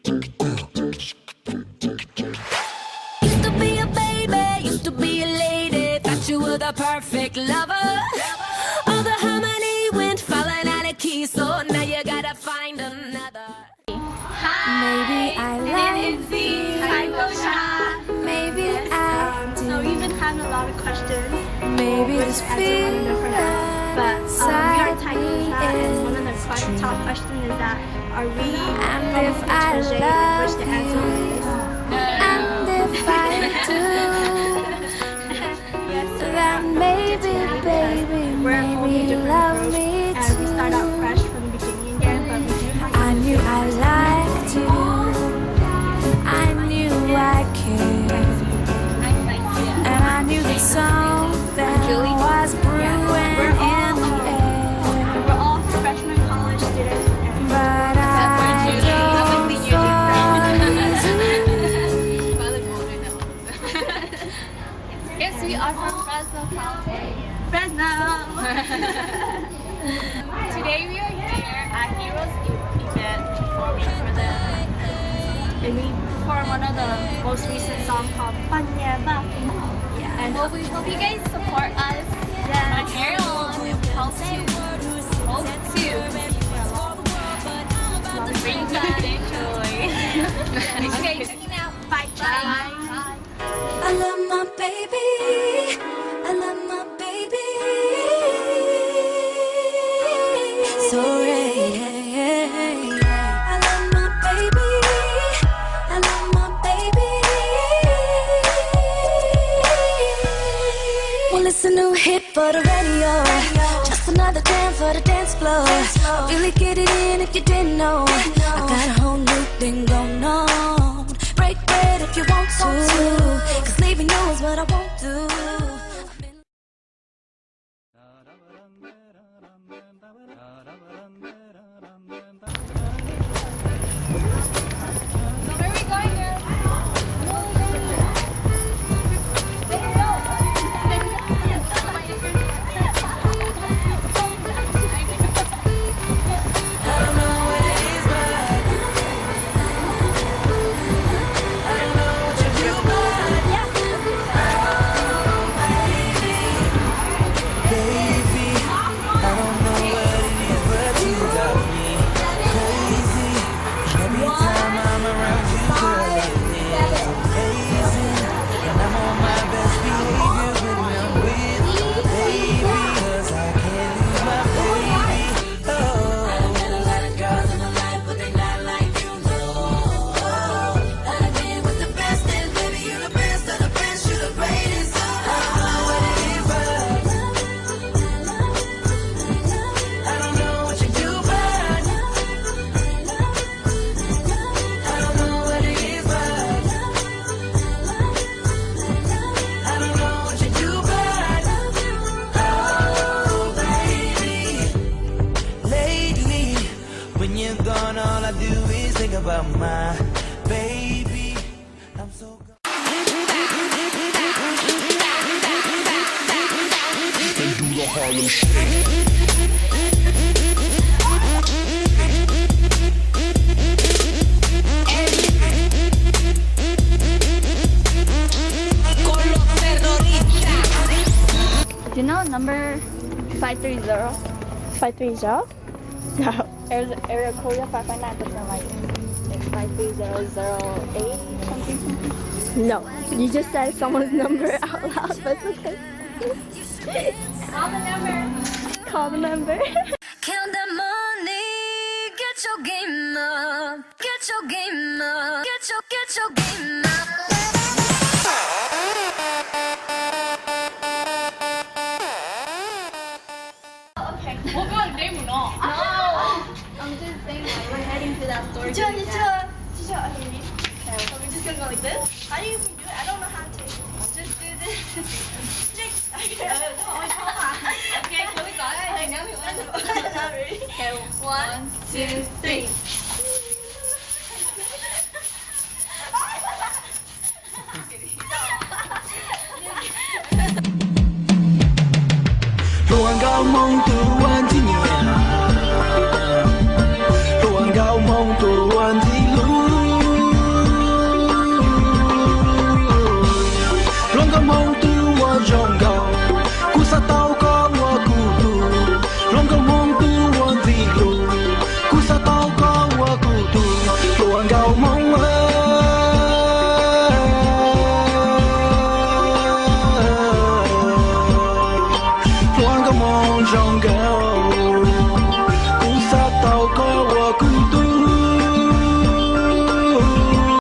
Used to be a baby, used to be a lady, thought you were the perfect lover. All the harmony went falling out of key, so now you gotta find another. Maybe I love you. Hi, Gosha. Maybe I do. So we've been having a lot of questions. Maybe this As a wonder for them. But we are Thai Gosha, and one of the top questions is that are we if I love which the answer is and if I do, then maybe, baby, we're a whole maybe new you different love approach, me and we start out too. fresh from the beginning again, but we do have I knew I liked you. I knew I cared. And I knew that something was brewing in the air. we're all freshman college students, and But I don't Yes, we are from Fresno, California. Fresno. Today we are here at Heroes event performing for them. And we perform one of the most recent songs called Panyeba. And we hope you guys support us on Heroes. We hope to bring you guys enjoy. Okay, checking out. Bye. Bye. I love my baby. I love my baby. So I love my baby. I love my baby. Well, it's a new hit for the radio. Just another jam for the dance floor. I'll really get it in if you didn't know. I got a whole new thing going on. Break bread if you want to, 'cause leaving you is what I won't do. So where are we going, girl? When you're gone, all I do is think about my baby. I'm so gone. They do the Harlem Shake. Do you know number 530? 530? No. Area code 559, but then like it's 53008 something. No. You just said someone's number out loud, but it's okay. Call the number. Call the number. Count the money, get your game up, get your game up, get your game up. Okay. We'll go to Daymo, no. I'm just saying like we're heading to that store. Okay. So we're just gonna go like this? How do you even do it? I don't know how to. Just do this. Okay, close our eyes. Now we want to. Okay, 1, 2, 3. Luôn gạo mong tuan thì nhẹ, luôn gạo mong tuan thì luôn. 梦对我勇敢。